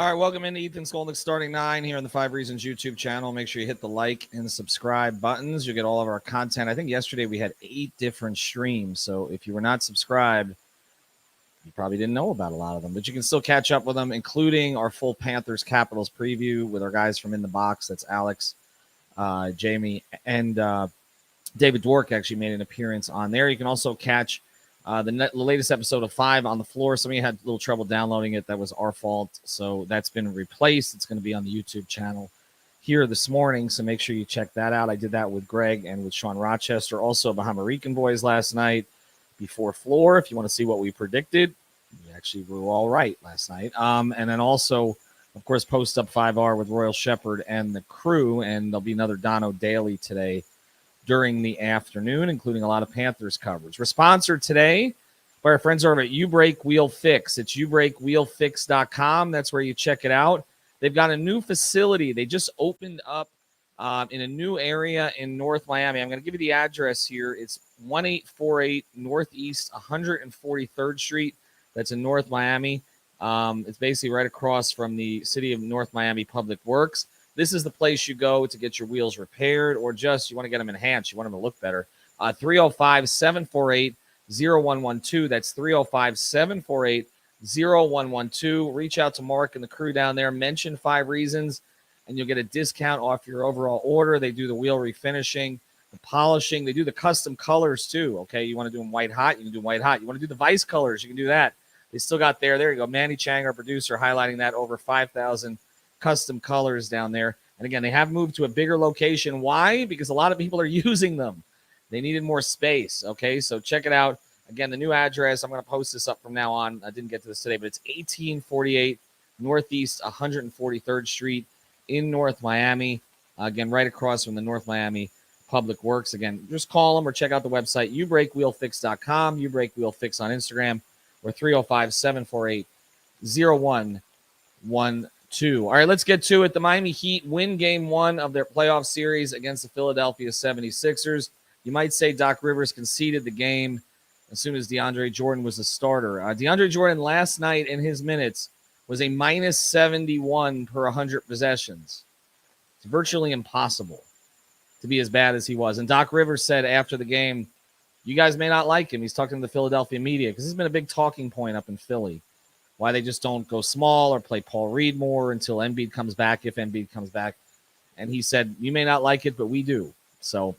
All right, welcome into Ethan Skolnick Starting 9 here on the 5 Reasons YouTube channel. Make sure you hit the like and subscribe buttons. You'll get all of our content. I think yesterday we had 8 different streams, so if you were not subscribed, you probably didn't know about a lot of them, but you can still catch up with them, including our full Panthers-Capitals preview with our guys from In the Box. That's Alex, Jamie, and David Dwork actually made an appearance on there. You can also catch the latest episode of 5 on the floor. Some of you had a little trouble downloading it. That was our fault. So that's been replaced. It's going to be on the YouTube channel here this morning. So make sure you check that out. I did that with Greg and with Sean Rochester. Also, Bahama-Rican Boys last night before floor. If you want to see what we predicted, we actually were all right last night. And then also, of course, Post Up 5R with Royal Shepherd and the crew. And there'll be another Dono Daily today during the afternoon, including a lot of Panthers coverage. We're sponsored today by our friends over at You Break Wheel Fix. It's youbreakwheelfix.com. That's where you check it out. They've got a new facility. They just opened up in a new area in North Miami. I'm going to give you the address here. It's 1848 Northeast 143rd Street. That's in North Miami. It's basically right across from the City of North Miami Public Works. This is the place you go to get your wheels repaired, or just you want to get them enhanced. You want them to look better. 305-748-0112. That's 305-748-0112. Reach out to Mark and the crew down there. Mention 5 Reasons, and you'll get a discount off your overall order. They do the wheel refinishing, the polishing. They do the custom colors too, okay? You want to do them white hot, you can do white hot. You want to do the Vice colors, you can do that. They still got there you go. Manny Chang, our producer, highlighting that. Over 5,000 custom colors down there. And again, they have moved to a bigger location. Why? Because a lot of people are using them. They needed more space. Okay, so check it out. Again, the new address, I'm going to post this up from now on. I didn't get to this today, but it's 1848 Northeast 143rd Street in North Miami. Again, right across from the North Miami Public Works. Again, just call them or check out the website, youbreakwheelfix.com, youbreakwheelfix on Instagram, or 305-748-0112. All right, let's get to it. The Miami Heat win game 1 of their playoff series against the Philadelphia 76ers. You might say Doc Rivers conceded the game as soon as DeAndre Jordan was the starter. DeAndre Jordan last night in his minutes was a minus 71 per 100 possessions. It's virtually impossible to be as bad as he was. And Doc Rivers said after the game, you guys may not like him. He's talking to the Philadelphia media because this has been a big talking point up in Philly. Why they just don't go small or play Paul Reed more until Embiid comes back, if Embiid comes back. And he said, you may not like it, but we do. So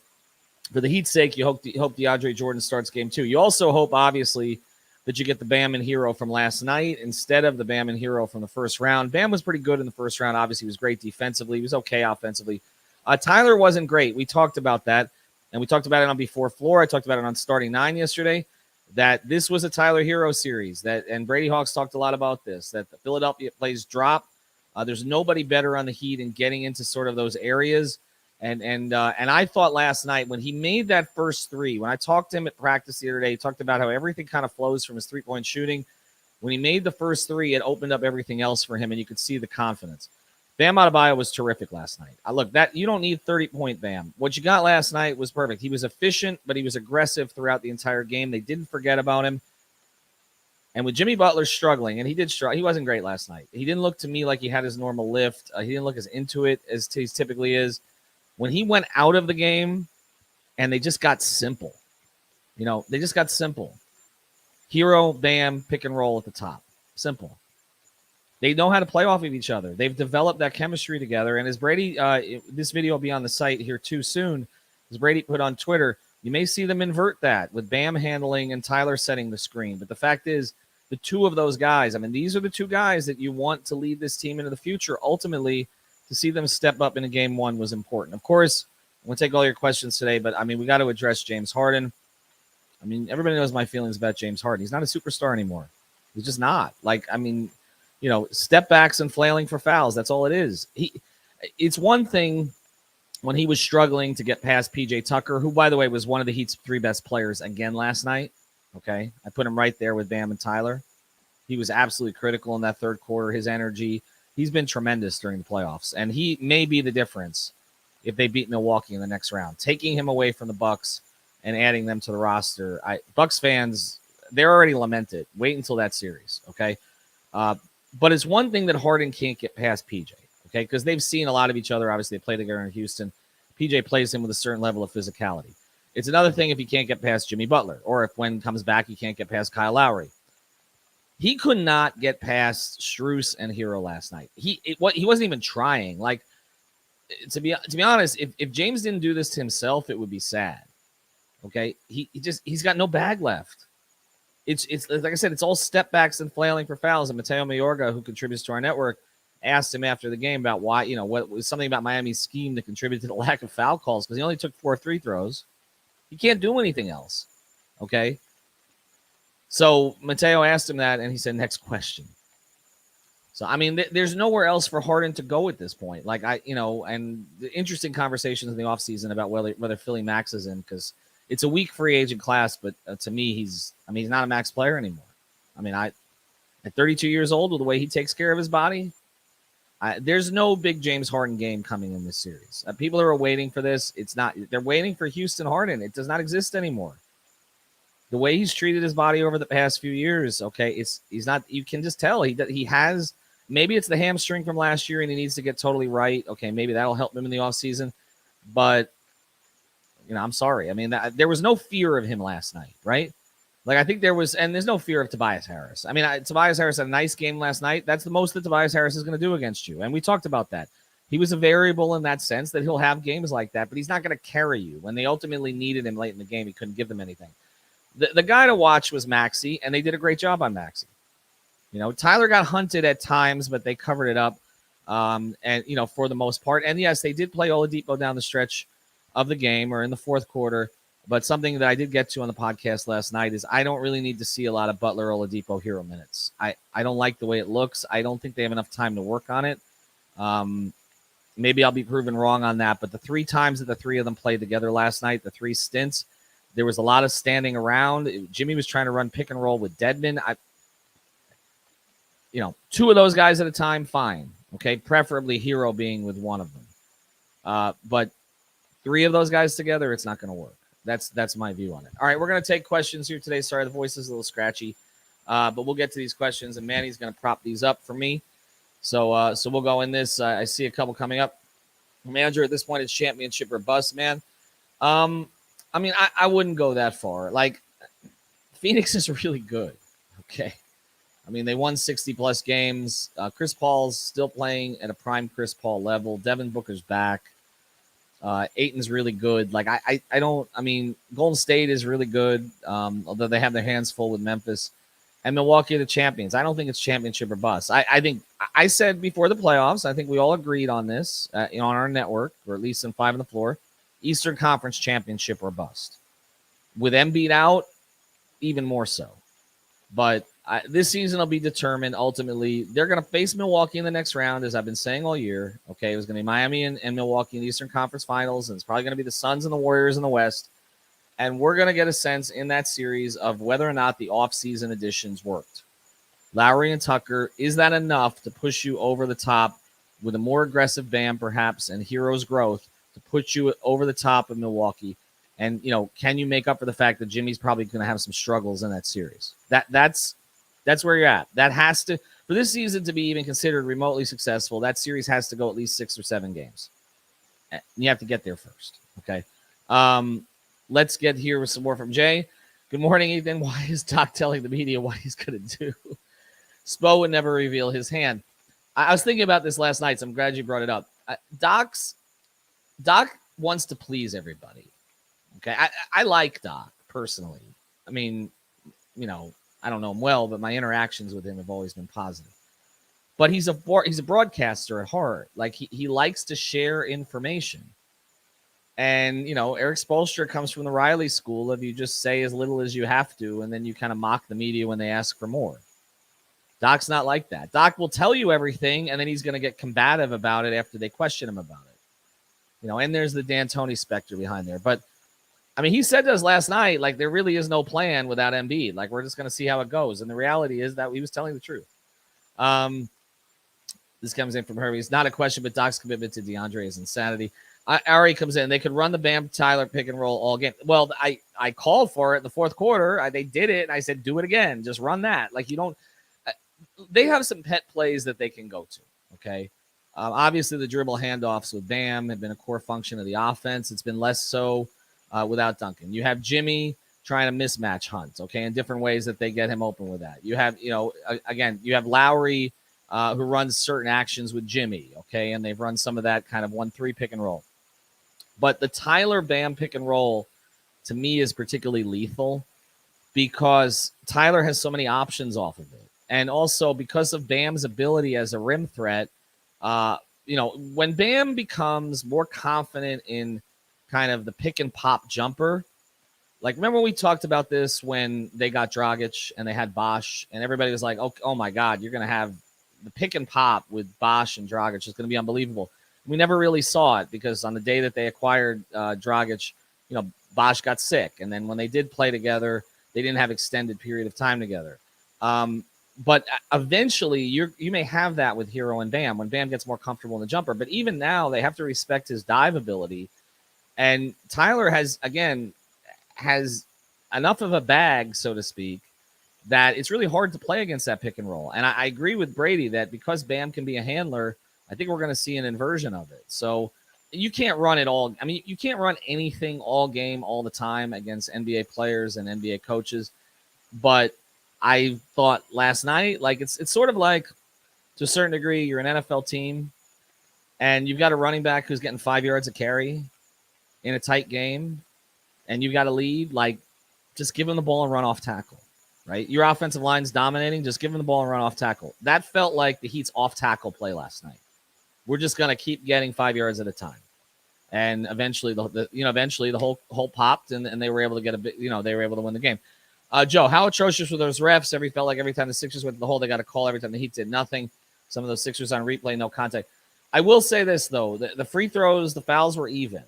for the Heat's sake, you hope DeAndre Jordan starts game 2. You also hope, obviously, that you get the Bam and Hero from last night instead of the Bam and Hero from the first round. Bam was pretty good in the first round. Obviously, he was great defensively. He was okay offensively. Tyler wasn't great. We talked about that, and we talked about it on Before Floor. I talked about it on Starting 9 yesterday. That this was a Tyler Hero series, and Brady Hawks talked a lot about this, that the Philadelphia plays drop. There's nobody better on the Heat in getting into sort of those areas. And I thought last night when he made that first 3, when I talked to him at practice the other day, he talked about how everything kind of flows from his 3-point shooting. When he made the first 3, it opened up everything else for him, and you could see the confidence. Bam Adebayo was terrific last night. Look, that you don't need 30-point Bam. What you got last night was perfect. He was efficient, but he was aggressive throughout the entire game. They didn't forget about him. And with Jimmy Butler struggling, and he did struggle, he wasn't great last night. He didn't look to me like he had his normal lift. He didn't look as into it as he typically is. When he went out of the game, and they just got simple. They just got simple. Hero, Bam, pick and roll at the top. Simple. They know how to play off of each other. They've developed that chemistry together. And as Brady, this video will be on the site here too soon, as Brady put on Twitter, you may see them invert that with Bam handling and Tyler setting the screen. But the fact is, the two of those guys, these are the 2 guys that you want to lead this team into the future. Ultimately, to see them step up into game 1 was important. Of course, I'm going to take all your questions today, but, we got to address James Harden. Everybody knows my feelings about James Harden. He's not a superstar anymore. He's just not. Step backs and flailing for fouls. That's all it is. It's one thing when he was struggling to get past PJ Tucker, who, by the way, was one of the Heat's 3 best players again last night. Okay. I put him right there with Bam and Tyler. He was absolutely critical in that third quarter. His energy, he's been tremendous during the playoffs, and he may be the difference if they beat Milwaukee in the next round, taking him away from the Bucks and adding them to the roster. Bucks fans, they're already lamented. Wait until that series. Okay. But it's one thing that Harden can't get past PJ, okay? Because they've seen a lot of each other. Obviously, they play together in Houston. PJ plays him with a certain level of physicality. It's another thing if he can't get past Jimmy Butler, or if when comes back he can't get past Kyle Lowry. He could not get past Strus and Hero last night. He wasn't even trying. Like, to be honest, if James didn't do this to himself, it would be sad. Okay, he's got no bag left. It's like I said, it's all step backs and flailing for fouls. And Mateo Mayorga, who contributes to our network, asked him after the game about why, what was something about Miami's scheme that contributed to the lack of foul calls, because he only took 4 free throws. He can't do anything else. Okay. So Mateo asked him that, and he said, next question. So, I mean, there's nowhere else for Harden to go at this point. Like, and the interesting conversations in the offseason about whether Philly maxes him, because it's a weak free agent class, but to me, he's not a max player anymore. I mean, at 32 years old, with the way he takes care of his body, there's no big James Harden game coming in this series. People are waiting for this. It's not. They're waiting for Houston Harden. It does not exist anymore. The way he's treated his body over the past few years, okay, he's not. You can just tell he has. Maybe it's the hamstring from last year, and he needs to get totally right. Okay, maybe that'll help him in the offseason. But I'm sorry. I mean, there was no fear of him last night, right? Like, I think there was, and there's no fear of Tobias Harris. I mean, Tobias Harris had a nice game last night. That's the most that Tobias Harris is going to do against you. And we talked about that. He was a variable in that sense, that he'll have games like that, but he's not going to carry you. When they ultimately needed him late in the game, he couldn't give them anything. The guy to watch was Maxey, and they did a great job on Maxey. Tyler got hunted at times, but they covered it up, and for the most part. And yes, they did play Oladipo down the stretch of the game or in the fourth quarter. But something that I did get to on the podcast last night is I don't really need to see a lot of Butler Oladipo Hero minutes. I don't like the way it looks. I don't think they have enough time to work on it. Maybe I'll be proven wrong on that. But the 3 times that the 3 of them played together last night, the 3 stints, there was a lot of standing around. Jimmy was trying to run pick and roll with Dedmon. 2 of those guys at a time, fine. Okay, preferably Hero being with one of them. But 3 of those guys together, it's not going to work. That's my view on it. All right, we're going to take questions here today. Sorry, the voice is a little scratchy, but we'll get to these questions, and Manny's going to prop these up for me. So we'll go in this. I see a couple coming up. Manager, at this point, it's championship or bust, man. I mean, I wouldn't go that far. Like, Phoenix is really good. Okay. I mean, they won 60-plus games. Chris Paul's still playing at a prime Chris Paul level. Devin Booker's back. Ayton's really good. Like, Golden State is really good, although they have their hands full with Memphis. And Milwaukee are the champions. I don't think it's championship or bust. I think I said before the playoffs, I think we all agreed on this on our network, or at least in 5 on the floor, Eastern Conference championship or bust. With Embiid out, even more so. But this season will be determined ultimately. They're going to face Milwaukee in the next round, as I've been saying all year. Okay, it was going to be Miami and Milwaukee in the Eastern Conference Finals, and it's probably going to be the Suns and the Warriors in the West. And we're going to get a sense in that series of whether or not the offseason additions worked. Lowry and Tucker, is that enough to push you over the top with a more aggressive Bam, perhaps, and Hero's growth to put you over the top of Milwaukee? And, can you make up for the fact that Jimmy's probably going to have some struggles in that series? That's where you're at. That has to, for this season to be even considered remotely successful, that series has to go at least 6 or 7 games. And you have to get there first. Okay. Let's get here with some more from Jay. Good morning, Ethan. Why is Doc telling the media what he's going to do? Spo would never reveal his hand. I was thinking about this last night, so I'm glad you brought it up. Doc wants to please everybody. Okay. I like Doc personally. I mean, I don't know him well, but my interactions with him have always been positive. But he's a broadcaster at heart. Like, he likes to share information. And, Eric Spoelstra comes from the Riley school of you just say as little as you have to, and then you kind of mock the media when they ask for more. Doc's not like that. Doc will tell you everything, and then he's going to get combative about it after they question him about it. And there's the D'Antoni specter behind there. But, I mean, he said to us last night, like, there really is no plan without Embiid. Like, we're just going to see how it goes. And the reality is that he was telling the truth. This comes in from Herbie. It's not a question, but Doc's commitment to DeAndre is insanity. Ari comes in. They could run the Bam Tyler pick and roll all game. Well, I called for it in the fourth quarter. They did it, and I said, do it again. Just run that. Like, you don't they have some pet plays that they can go to. Okay. Obviously, the dribble handoffs with Bam have been a core function of the offense. It's been less so without Duncan. You have Jimmy trying to mismatch Hunt, okay, in different ways that they get him open with that. You have, again, you have Lowry who runs certain actions with Jimmy, okay, and they've run some of that kind of 1-3 pick and roll. But the Tyler Bam pick and roll, to me, is particularly lethal because Tyler has so many options off of it. And also because of Bam's ability as a rim threat, when Bam becomes more confident in kind of the pick and pop jumper, like remember we talked about this when they got Dragic and they had Bosch and everybody was like, oh my God, you're going to have the pick and pop with Bosch and Dragic. It's going to be unbelievable. We never really saw it because on the day that they acquired Dragic, Bosch got sick. And then when they did play together, they didn't have extended period of time together. But eventually you may have that with Hero and Bam when Bam gets more comfortable in the jumper. But even now they have to respect his dive ability. And Tyler has enough of a bag, so to speak, that it's really hard to play against that pick and roll. And I agree with Brady that because Bam can be a handler, I think we're going to see an inversion of it. So you can't run it all. I mean, you can't run anything all game, all the time against NBA players and NBA coaches. But I thought last night, like it's sort of like to a certain degree, you're an NFL team and you've got a running back who's getting 5 yards a carry in a tight game and you've got a lead, like just give him the ball and run off tackle, right? Your offensive line's dominating, just give him the ball and run off tackle. That felt like the Heat's off tackle play last night. We're just going to keep getting 5 yards at a time. And eventually the whole popped and they were able to get they were able to win the game. Joe, how atrocious were those refs? Felt like every time the Sixers went to the hole, they got a call. Every time the Heat did nothing. Some of those Sixers on replay, no contact. I will say this, though. The free throws, the fouls were even.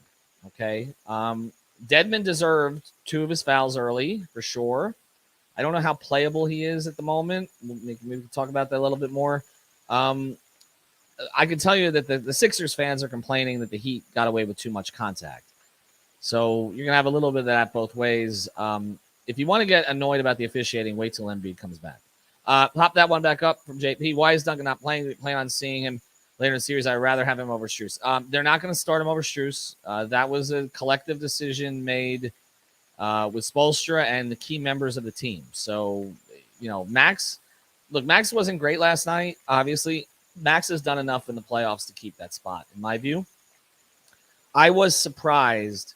Okay. Dedmon deserved 2 of his fouls early, for sure. I don't know how playable he is at the moment. Maybe we can talk about that a little bit more. I can tell you that the Sixers fans are complaining that the Heat got away with too much contact. So you're going to have a little bit of that both ways. If you want to get annoyed about the officiating, wait till Embiid comes back. Pop that one back up from JP. Why is Duncan not playing? We plan on seeing him later in the series. I'd rather have him over Strus. They're not going to start him over Strus. That was a collective decision made with Spoelstra and the key members of the team. So, Max wasn't great last night, obviously. Max has done enough in the playoffs to keep that spot, in my view. I was surprised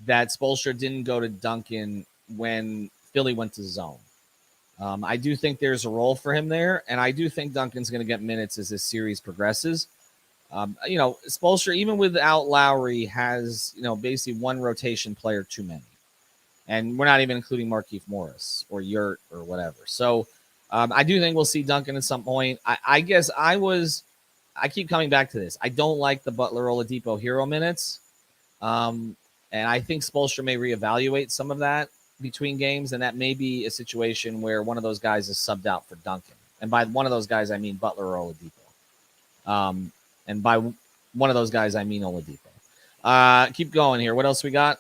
that Spoelstra didn't go to Duncan when Philly went to zone. I do think there's a role for him there, and I do think Duncan's going to get minutes as this series progresses. Spoelstra, even without Lowry, has, basically one rotation player too many. And we're not even including Markieff Morris or Yurt or whatever. So I do think we'll see Duncan at some point. I guess I keep coming back to this. I don't like the Butler-Oladipo Hero minutes. And I think Spoelstra may reevaluate some of that between games, and that may be a situation where one of those guys is subbed out for Duncan. And by one of those guys, I mean Butler or Oladipo. And by one of those guys, I mean Oladipo. Keep going here. What else we got?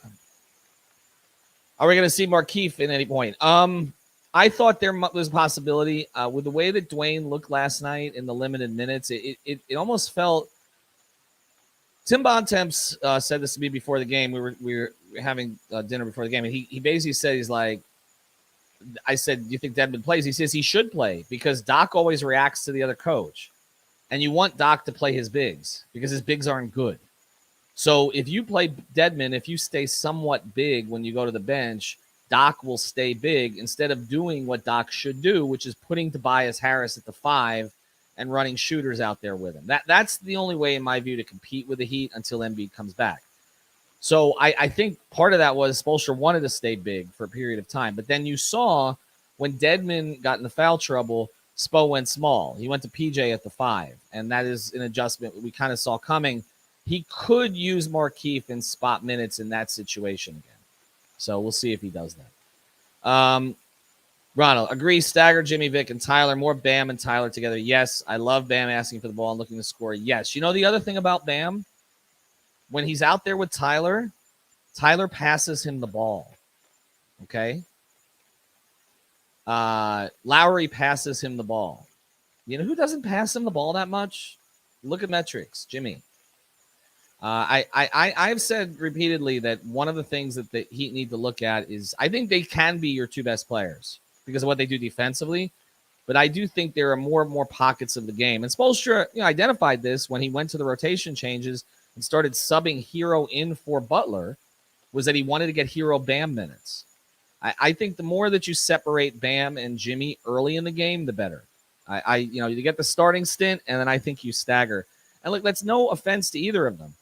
Are we going to see Markieff at any point? I thought there was a possibility with the way that Dwayne looked last night in the limited minutes. It almost felt. Tim Bontemps said this to me before the game. We were having dinner before the game, and he basically said, he's like, I said, do you think Dedmon plays? He says he should play because Doc always reacts to the other coach, and you want Doc to play his bigs because his bigs aren't good. So if you play Dedmon, if you stay somewhat big when you go to the bench, Doc will stay big instead of doing what Doc should do, which is putting Tobias Harris at the 5 and running shooters out there with him. That's the only way, in my view, to compete with the Heat until Embiid comes back. So I think part of that was Spoelstra wanted to stay big for a period of time. But then you saw when Dedmon got into foul trouble, Spo went small. He went to PJ at the 5, and that is an adjustment we kind of saw coming. He could use Markieff in spot minutes in that situation again. So we'll see if he does that. Ronald, agree, stagger Jimmy, Vic, and Tyler. More Bam and Tyler together. Yes, I love Bam asking for the ball and looking to score. Yes. The other thing about Bam, when he's out there with Tyler passes him the ball. Okay? Lowry passes him the ball. You know who doesn't pass him the ball that much? Look at metrics, Jimmy. I've said repeatedly that one of the things that the Heat need to look at is I think they can be your two best players because of what they do defensively. But I do think there are more and more pockets of the game. And Spoelstra, identified this when he went to the rotation changes and started subbing Hero in for Butler, was that he wanted to get Hero Bam minutes. I think the more that you separate Bam and Jimmy early in the game, the better. You get the starting stint, and then I think you stagger. And look, that's no offense to either of them.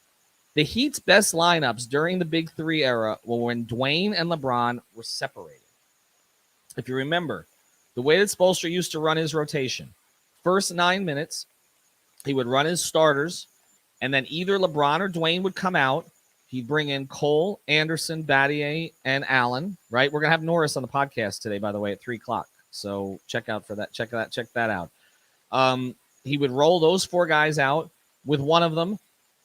The Heat's best lineups during the Big Three era were when Dwayne and LeBron were separated. If you remember, the way that Spoelstra used to run his rotation, first 9 minutes, he would run his starters, and then either LeBron or Dwayne would come out. He'd bring in Cole, Anderson, Battier, and Allen, right? We're going to have Norris on the podcast today, by the way, at 3 o'clock. So check that out. He would roll those 4 guys out with one of them.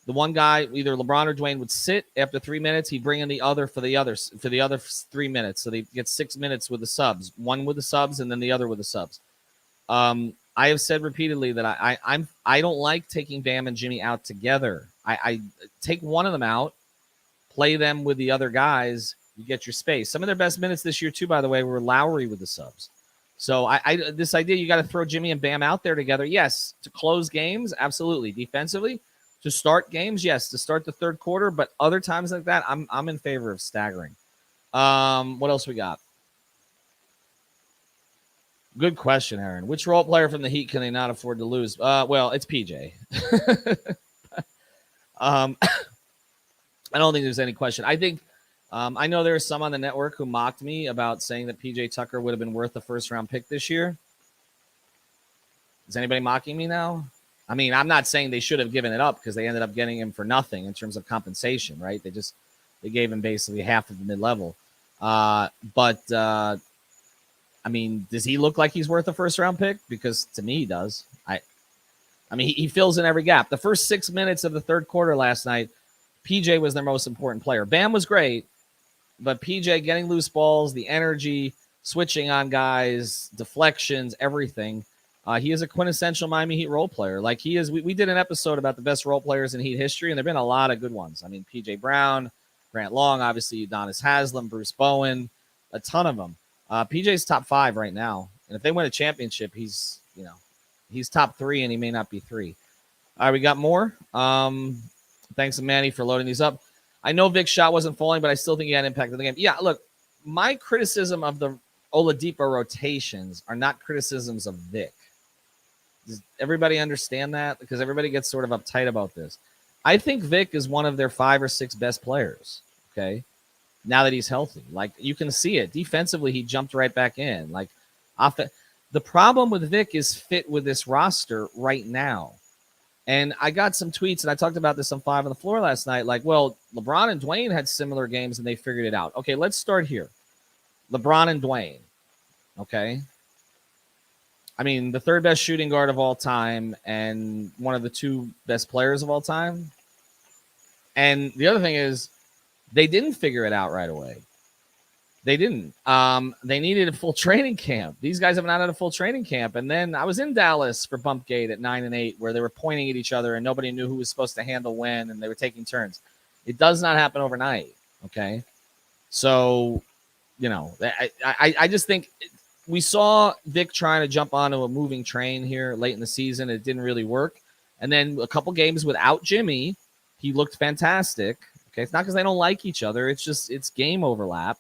The one guy, either LeBron or Dwayne, would sit after 3 minutes. He'd bring in the other for the other 3 minutes. So they get 6 minutes with the subs, one with the subs, and then the other with the subs. I have said repeatedly that I don't like taking Bam and Jimmy out together. I take one of them out, play them with the other guys. You get your space. Some of their best minutes this year, too, by the way, were Lowry with the subs. So this idea you got to throw Jimmy and Bam out there together, yes, to close games, absolutely. Defensively, to start games, yes, to start the third quarter, but other times like that, I'm in favor of staggering. What else we got? Good question, Aaron. Which role player from the Heat can they not afford to lose? Well, it's PJ. I don't think there's any question. I think I know there are some on the network who mocked me about saying that PJ Tucker would have been worth the first-round pick this year. Is anybody mocking me now? I mean, I'm not saying they should have given it up because they ended up getting him for nothing in terms of compensation, right? They gave him basically half of the mid-level. But I mean, does he look like he's worth a first-round pick? Because to me, he does. I mean, he fills in every gap. The first 6 minutes of the third quarter last night, PJ was their most important player. Bam was great, but PJ getting loose balls, the energy, switching on guys, deflections, everything. He is a quintessential Miami Heat role player. Like he is, we did an episode about the best role players in Heat history, and there have been a lot of good ones. I mean, PJ Brown, Grant Long, obviously Udonis Haslem, Bruce Bowen, a ton of them. PJ's top 5 right now, and if they win a championship, he's top 3, and he may not be 3. All right, we got more. Thanks to Manny for loading these up. I know Vic's shot wasn't falling, but I still think he had impact on the game. Yeah, look, my criticism of the Oladipo rotations are not criticisms of Vic. Does everybody understand that? Because everybody gets sort of uptight about this. I think Vic is one of their 5 or 6 best players, okay, now that he's healthy. Like, you can see it. Defensively, he jumped right back in. Like, the problem with Vic is fit with this roster right now. And I got some tweets, and I talked about this on 5 on the Floor last night. Like, well, LeBron and Dwayne had similar games, and they figured it out. Okay, let's start here. LeBron and Dwayne, okay? I mean, the 3rd best shooting guard of all time and one of the 2 best players of all time. And the other thing is they didn't figure it out right away. They didn't. They needed a full training camp. These guys have not had a full training camp. And then I was in Dallas for Bumpgate at 9 and 8, where they were pointing at each other and nobody knew who was supposed to handle when, and they were taking turns. It does not happen overnight. Okay. So, I just think we saw Vic trying to jump onto a moving train here late in the season. It didn't really work. And then a couple games without Jimmy, he looked fantastic. Okay. It's not because they don't like each other. It's just, it's game overlap.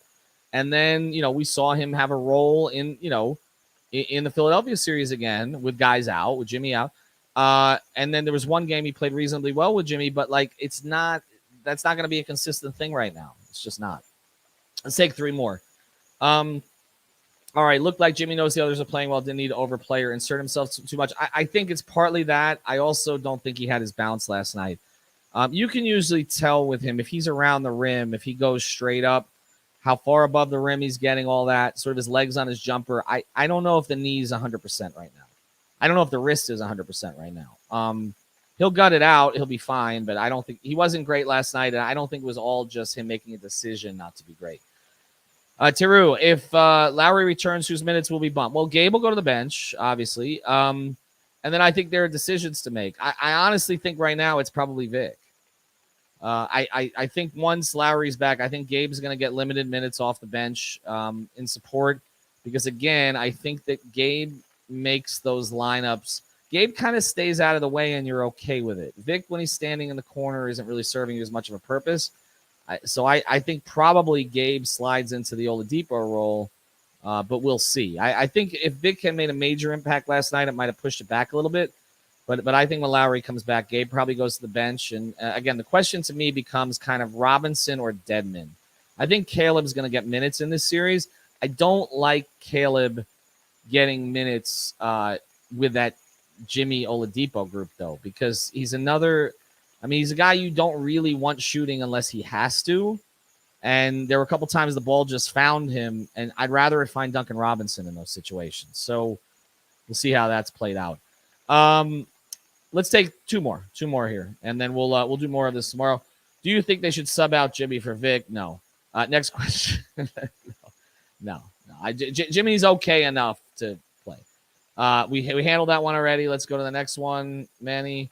And then, we saw him have a role in the Philadelphia series again with guys out, with Jimmy out. And then there was one game he played reasonably well with Jimmy, but that's not going to be a consistent thing right now. It's just not. Let's take 3 more. All right. Looked like Jimmy knows the others are playing well. Didn't need to overplay or insert himself too much. I think it's partly that. I also don't think he had his bounce last night. You can usually tell with him if he's around the rim, if he goes straight up, how far above the rim he's getting, all that, sort of his legs on his jumper. I don't know if the knee's 100% right now. I don't know if the wrist is 100% right now. He'll gut it out. He'll be fine, but I don't think he wasn't great last night, and I don't think it was all just him making a decision not to be great. Teru, if Lowry returns, whose minutes will be bumped? Well, Gabe will go to the bench, obviously. And then I think there are decisions to make. I honestly think right now it's probably Vic. I think once Lowry's back, I think Gabe's going to get limited minutes off the bench in support because, again, I think that Gabe makes those lineups. Gabe kind of stays out of the way and you're okay with it. Vic, when he's standing in the corner, isn't really serving you as much of a purpose. So I think probably Gabe slides into the Oladipo role, but we'll see. I think if Vic had made a major impact last night, it might have pushed it back a little bit. But I think when Lowry comes back, Gabe probably goes to the bench. And again, the question to me becomes kind of Robinson or Dedmon. I think Caleb's going to get minutes in this series. I don't like Caleb getting minutes with that Jimmy Oladipo group, though, because he's another – I mean, he's a guy you don't really want shooting unless he has to. And there were a couple times the ball just found him, and I'd rather it find Duncan Robinson in those situations. So we'll see how that's played out. Let's take two more here, and then we'll do more of this tomorrow. Do you think they should sub out Jimmy for Vic? No. Next question. No. Jimmy's okay enough to play. We handled that one already. Let's go to the next one, Manny.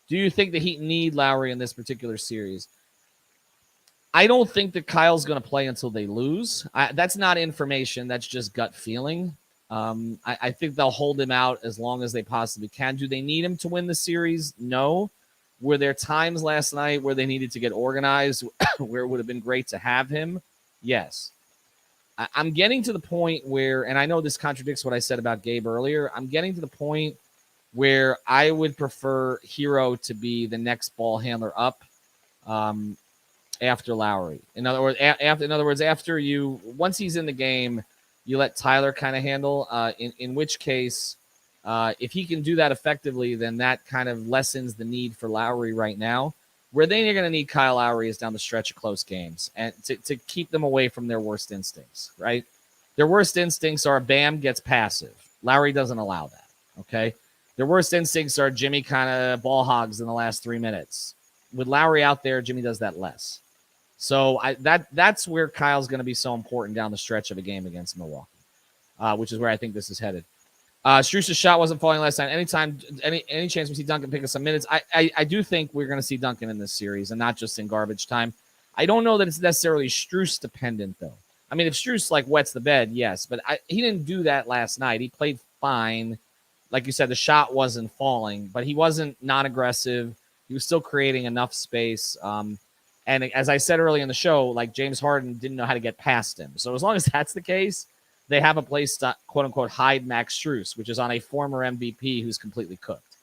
Do you think the Heat need Lowry in this particular series? I don't think that Kyle's going to play until they lose. That's not information. That's just gut feeling. I think they'll hold him out as long as they possibly can. Do they need him to win the series? No. Were there times last night where they needed to get organized, where it would have been great to have him? Yes. I'm getting to the point where, and I know this contradicts what I said about Gabe earlier, I'm getting to the point where I would prefer Hero to be the next ball handler up after Lowry. In other words, after you, once he's in the game, you let Tyler kind of handle, in which case, if he can do that effectively, then that kind of lessens the need for Lowry right now. Where they're going to need Kyle Lowry is down the stretch of close games and to keep them away from their worst instincts, right? Their worst instincts are Bam gets passive. Lowry doesn't allow that, okay? Their worst instincts are Jimmy kind of ball hogs in the last 3 minutes. With Lowry out there, Jimmy does that less. So that's where Kyle's going to be so important down the stretch of a game against Milwaukee, which is where I think this is headed. Strus's shot wasn't falling last night. Any chance we see Duncan pick up some minutes? I do think we're going to see Duncan in this series and not just in garbage time. I don't know that it's necessarily Strus dependent, though. I mean, if Strus wets the bed, yes, but he didn't do that last night. He played fine. Like you said, the shot wasn't falling, but he wasn't non-aggressive. He was still creating enough space. And as I said earlier in the show, James Harden didn't know how to get past him. So as long as that's the case, they have a place to, quote-unquote, hide Max Strus, which is on a former MVP who's completely cooked.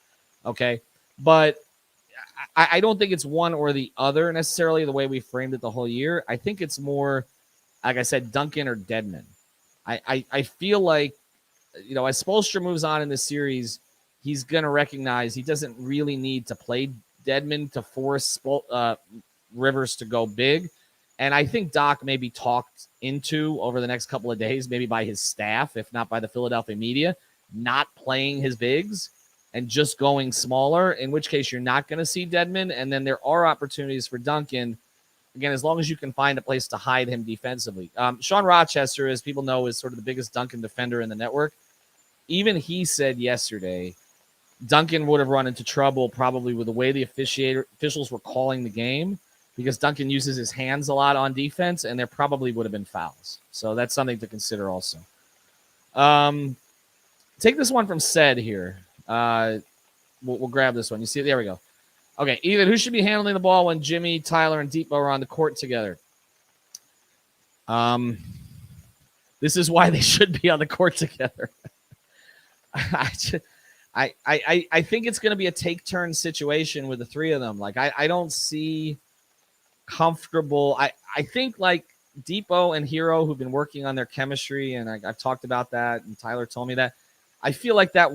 Okay? But I don't think it's one or the other necessarily the way we framed it the whole year. I think it's more, like I said, Duncan or Dedmon. I feel like, as Spoelstra moves on in this series, he's going to recognize he doesn't really need to play Dedmon to force Rivers to go big. And I think Doc may be talked into over the next couple of days, maybe by his staff, if not by the Philadelphia media, not playing his bigs and just going smaller, in which case you're not going to see Dedmon. And then there are opportunities for Duncan, again, as long as you can find a place to hide him defensively. Sean Rochester, as people know, is sort of the biggest Duncan defender in the network. Even he said yesterday Duncan would have run into trouble probably with the way the officials were calling the game, because Duncan uses his hands a lot on defense, and there probably would have been fouls. So that's something to consider also. Take this one from Sed here. We'll grab this one. You see, there we go. Okay, Ethan, who should be handling the ball when Jimmy, Tyler, and Depot are on the court together? This is why they should be on the court together. I think it's going to be a take-turn situation with the three of them. I don't see comfortable. I think Depot and Hero, who've been working on their chemistry, and I've talked about that, and Tyler told me that. I feel like that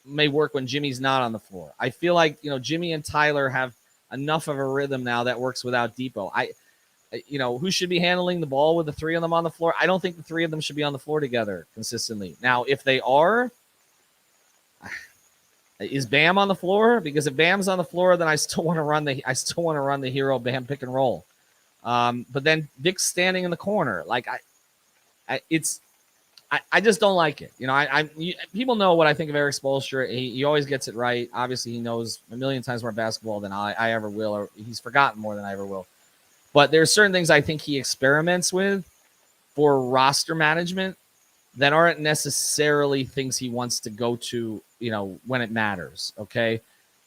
may work when Jimmy's not on the floor. I feel like Jimmy and Tyler have enough of a rhythm now that works without Depot. Who should be handling the ball with the three of them on the floor? I don't think the three of them should be on the floor together consistently. Now, if they are, is Bam on the floor? Because if Bam's on the floor, then I still want to run the Hero Bam pick and roll. But then Vic's standing in the corner. I just don't like it. People know what I think of Eric Spoelstra. He always gets it right. Obviously, he knows a million times more basketball than I ever will, or he's forgotten more than I ever will. But there are certain things I think he experiments with for roster management that aren't necessarily things he wants to go to, when it matters. Okay.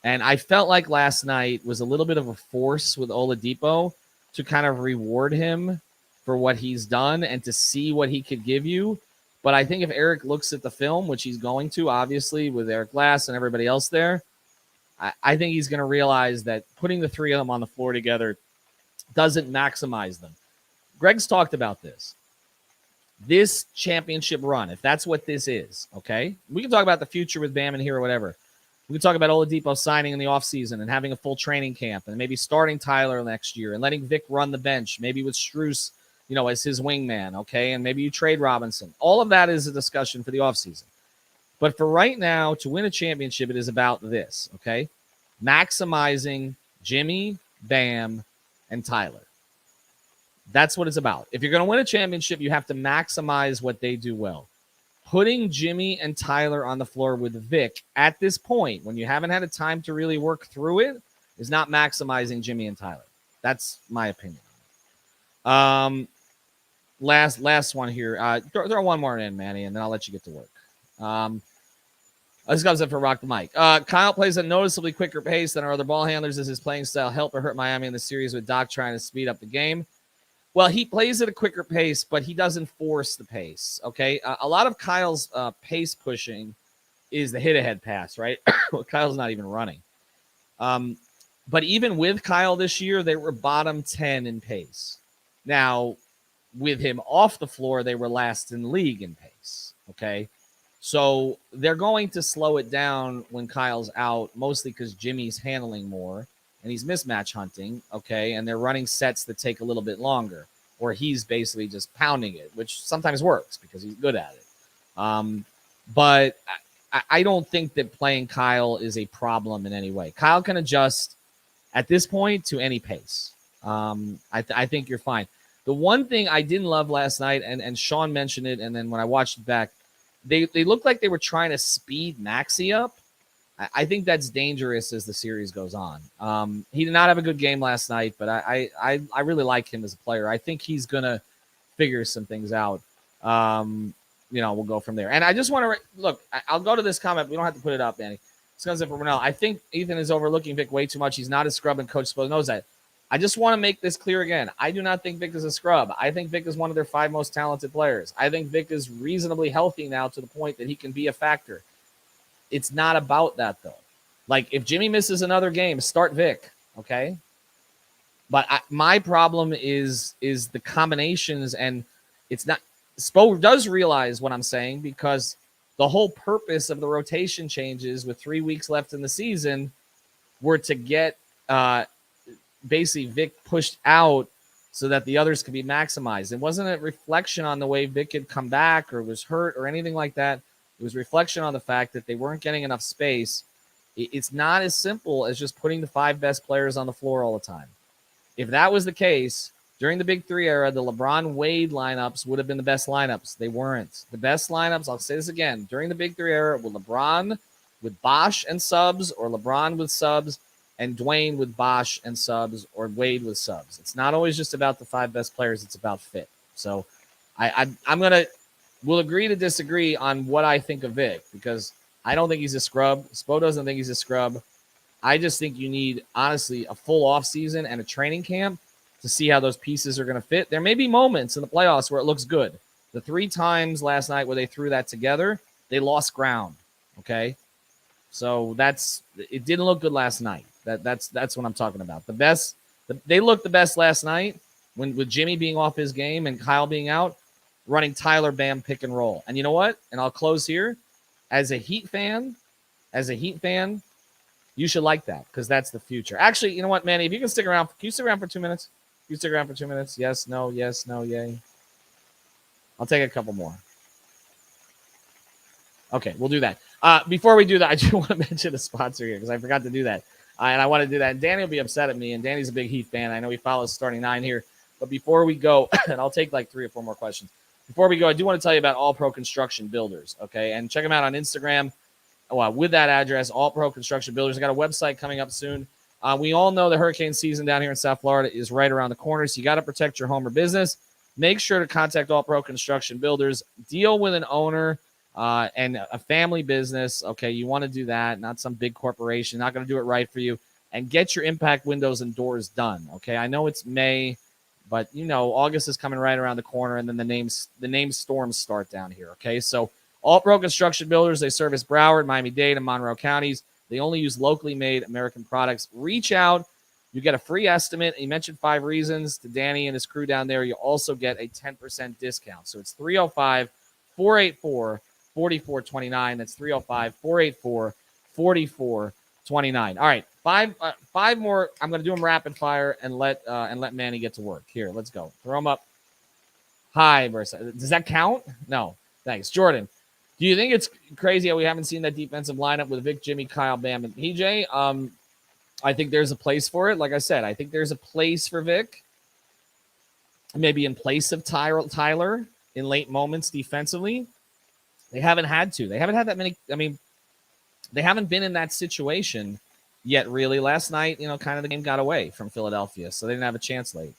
And I felt like last night was a little bit of a force with Oladipo to kind of reward him for what he's done and to see what he could give you. But I think if Eric looks at the film, which he's going to, obviously, with Eric Glass and everybody else there, I think he's going to realize that putting the three of them on the floor together doesn't maximize them. Greg's talked about this. This championship run, if that's what this is, okay? We can talk about the future with Bam and here or whatever. We can talk about Oladipo signing in the offseason and having a full training camp and maybe starting Tyler next year and letting Vic run the bench, maybe with Strus, as his wingman, okay? And maybe you trade Robinson. All of that is a discussion for the offseason. But for right now, to win a championship, it is about this, okay? Maximizing Jimmy, Bam, and Tyler. That's what it's about. If you're going to win a championship, you have to maximize what they do well. Putting Jimmy and Tyler on the floor with Vic at this point, when you haven't had a time to really work through it, is not maximizing Jimmy and Tyler. That's my opinion. Last one here. Throw one more in, Manny, and then I'll let you get to work. This comes in for Rock the Mic. Kyle plays at a noticeably quicker pace than our other ball handlers. Does his playing style help or hurt Miami in the series with Doc trying to speed up the game? Well, he plays at a quicker pace, but he doesn't force the pace, okay? A lot of Kyle's pace pushing is the hit-ahead pass, right? Well, Kyle's not even running. But even with Kyle this year, they were bottom 10 in pace. Now, with him off the floor, they were last in the league in pace, okay? So they're going to slow it down when Kyle's out, mostly because Jimmy's handling more. And he's mismatch hunting, okay, and they're running sets that take a little bit longer, or he's basically just pounding it, which sometimes works because he's good at it. But I don't think that playing Kyle is a problem in any way. Kyle can adjust at this point to any pace. I think you're fine. The one thing I didn't love last night, and Sean mentioned it, and then when I watched it back, they looked like they were trying to speed Maxey up. I think that's dangerous as the series goes on. He did not have a good game last night, but I really like him as a player. I think he's going to figure some things out. We'll go from there. And I just want to look, I'll go to this comment. We don't have to put it up, Danny. This comes in from Ronell. I think Ethan is overlooking Vic way too much. He's not a scrub, and Coach Spo knows that. I just want to make this clear again. I do not think Vic is a scrub. I think Vic is one of their 5 most talented players. I think Vic is reasonably healthy now to the point that he can be a factor. It's not about that, though. Like, if Jimmy misses another game, start Vic, okay? But my problem is the combinations, and it's not – Spo does realize what I'm saying, because the whole purpose of the rotation changes with 3 weeks left in the season were to get basically Vic pushed out so that the others could be maximized. It wasn't a reflection on the way Vic had come back or was hurt or anything like that. It was reflection on the fact that they weren't getting enough space. It's not as simple as just putting the 5 best players on the floor all the time. If that was the case, during the Big Three era, the LeBron-Wade lineups would have been the best lineups. They weren't. The best lineups, I'll say this again, during the Big Three era, were LeBron with Bosh and subs, or LeBron with subs, and Dwayne with Bosh and subs, or Wade with subs. It's not always just about the 5 best players. It's about fit. So I'm going to – we'll agree to disagree on what I think of Vic, because I don't think he's a scrub. Spo doesn't think he's a scrub. I just think you need, honestly, a full offseason and a training camp to see how those pieces are going to fit. There may be moments in the playoffs where it looks good. The 3 times last night where they threw that together, they lost ground, okay? So it didn't look good last night. That's what I'm talking about. They looked the best last night with Jimmy being off his game and Kyle being out, running Tyler, Bam, pick and roll. And you know what? And I'll close here. As a Heat fan, you should like that, because that's the future. Actually, you know what, Manny? If you can stick around, can you stick around for 2 minutes? Can you stick around for 2 minutes? Yes, no, yay. I'll take a couple more. Okay, we'll do that. Before we do that, I do want to mention a sponsor here, because I forgot to do that. And I want to do that. And Danny will be upset at me, and Danny's a big Heat fan. I know he follows Starting 9 here. But before we go, and I'll take like 3 or 4 more questions. Before we go, I do want to tell you about All Pro Construction Builders, okay? And check them out on Instagram with that address, All Pro Construction Builders. I got a website coming up soon. We all know the hurricane season down here in South Florida is right around the corner, so you got to protect your home or business. Make sure to contact All Pro Construction Builders. Deal with an owner and a family business, okay? You want to do that, not some big corporation. Not going to do it right for you. And get your impact windows and doors done, okay? I know it's May, but, you know, August is coming right around the corner, and then the name storms start down here, okay? So All Pro Construction Builders, they service Broward, Miami-Dade, and Monroe counties. They only use locally made American products. Reach out. You get a free estimate. You mentioned 5 Reasons to Danny and his crew down there. You also get a 10% discount. So it's 305-484-4429. That's 305-484-4429. All right, five more. I'm going to do them rapid fire and let Manny get to work. Here, let's go. Throw them up. Hi, Versa. Does that count? No. Thanks. Jordan, do you think it's crazy how we haven't seen that defensive lineup with Vic, Jimmy, Kyle, Bam, and PJ? I think there's a place for it. Like I said, I think there's a place for Vic. Maybe in place of Tyler in late moments defensively. They haven't had to. They haven't had that many. I mean, they haven't been in that situation yet, really. Last night, you know, kind of the game got away from Philadelphia, so they didn't have a chance late.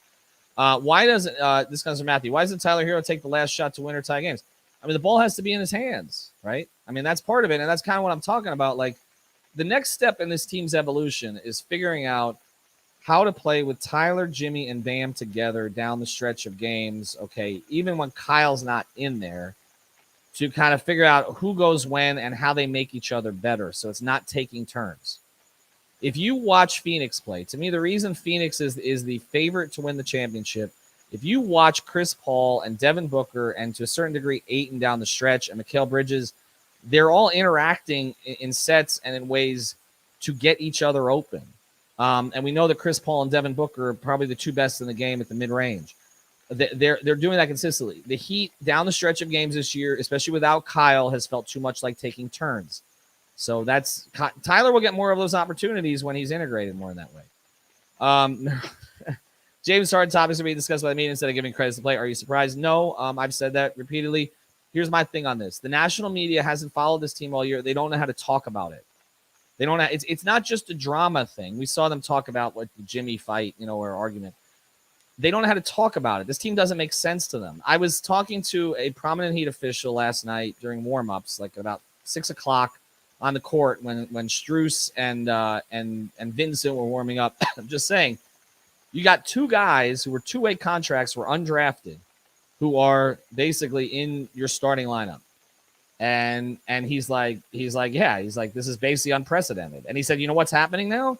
Why doesn't this comes from Matthew? Why doesn't Tyler Hero take the last shot to win or tie games? I mean, the ball has to be in his hands, right? I mean, that's part of it, and that's kind of what I'm talking about. Like, the next step in this team's evolution is figuring out how to play with Tyler, Jimmy, and Bam together down the stretch of games, okay, even when Kyle's not in there, to kind of figure out who goes when and how they make each other better, so it's not taking turns. If you watch Phoenix play, to me, the reason Phoenix is the favorite to win the championship, if you watch Chris Paul and Devin Booker and to a certain degree Ayton down the stretch and Mikal Bridges, they're all interacting in sets and in ways to get each other open. And we know that Chris Paul and Devin Booker are probably the 2 best in the game at the mid-range. They're doing that consistently. The Heat down the stretch of games this year, especially without Kyle, has felt too much like taking turns. So that's Tyler will get more of those opportunities when he's integrated more in that way. James Harden topics are being discussed by the media instead of giving credit to play. Are you surprised? No, I've said that repeatedly. Here's my thing on this. The national media hasn't followed this team all year. They don't know how to talk about it. They don't have, it's not just a drama thing. We saw them talk about what the Jimmy fight, you know, or argument. They don't know how to talk about it. This team doesn't make sense to them. I was talking to a prominent Heat official last night during warm-ups, like about 6 o'clock on the court when Strus and Vincent were warming up. I'm just saying, you got 2 guys who were 2-way contracts, were undrafted, who are basically in your starting lineup. And he's like, this is basically unprecedented. And he said, you know what's happening now?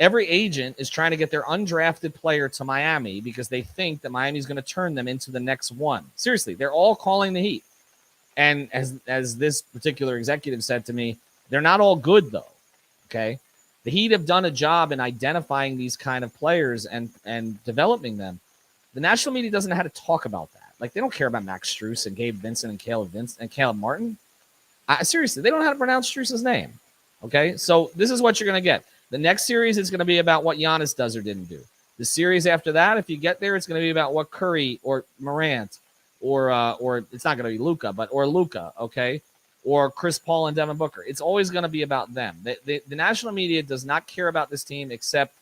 Every agent is trying to get their undrafted player to Miami because they think that Miami's going to turn them into the next one. Seriously, they're all calling the Heat. And as this particular executive said to me, they're not all good, though, okay? The Heat have done a job in identifying these kind of players and developing them. The national media doesn't know how to talk about that. Like, they don't care about Max Strus and Gabe Vincent and Caleb Martin. Seriously, they don't know how to pronounce Strus's name, okay? So this is what you're going to get. The next series is going to be about what Giannis does or didn't do. The series after that, if you get there, it's going to be about what Curry or Morant or it's not going to be Luka, or Luka, okay? Or Chris Paul and Devin Booker. It's always going to be about them. The national media does not care about this team except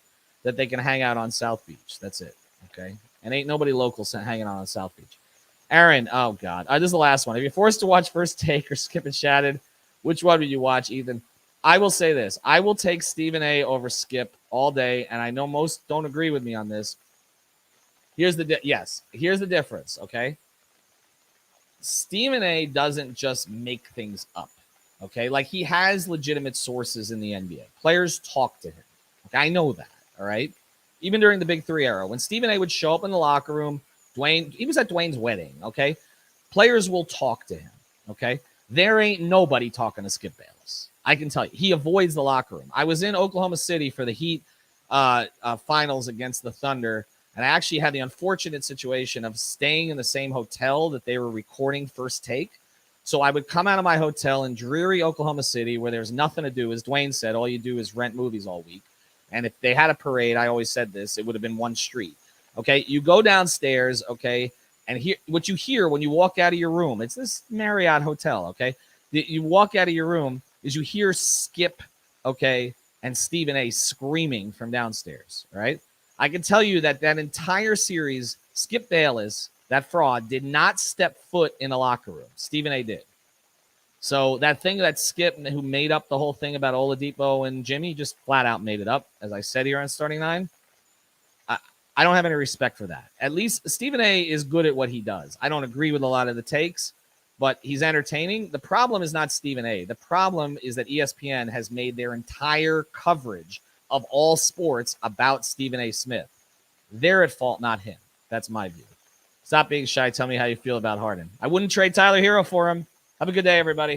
that they can hang out on South Beach. That's it, okay? And ain't nobody local hanging out on South Beach. Aaron, oh, God. This is the last one. If you're forced to watch First Take or Skip and Shattered, which one would you watch, Ethan? I will say this. I will take Stephen A. over Skip all day, and I know most don't agree with me on this. Here's the difference, okay? Stephen A. doesn't just make things up, okay? Like, he has legitimate sources in the NBA. Players talk to him. Okay, I know that, all right? Even during the Big Three era, when Stephen A. would show up in the locker room, he was at Dwayne's wedding, okay? Players will talk to him, okay? There ain't nobody talking to Skip Bayless. I can tell you. He avoids the locker room. I was in Oklahoma City for the Heat finals against the Thunder, and I actually had the unfortunate situation of staying in the same hotel that they were recording First Take. So I would come out of my hotel in dreary Oklahoma City where there's nothing to do. As Dwayne said, all you do is rent movies all week. And if they had a parade, I always said this, it would have been one street. Okay, you go downstairs, okay, And here, what you hear when you walk out of your room, it's this Marriott hotel, okay? You walk out of your room is you hear Skip, okay, and Stephen A screaming from downstairs, right? I can tell you that entire series, Skip Bayless, that fraud, did not step foot in the locker room. Stephen A did. So that thing that Skip, who made up the whole thing about Oladipo and Jimmy, just flat out made it up, as I said here on Starting Nine. I don't have any respect for that. At least Stephen A is good at what he does. I don't agree with a lot of the takes, but he's entertaining. The problem is not Stephen A. The problem is that ESPN has made their entire coverage of all sports about Stephen A. Smith. They're at fault, not him. That's my view. Stop being shy. Tell me how you feel about Harden. I wouldn't trade Tyler Hero for him. Have a good day, everybody.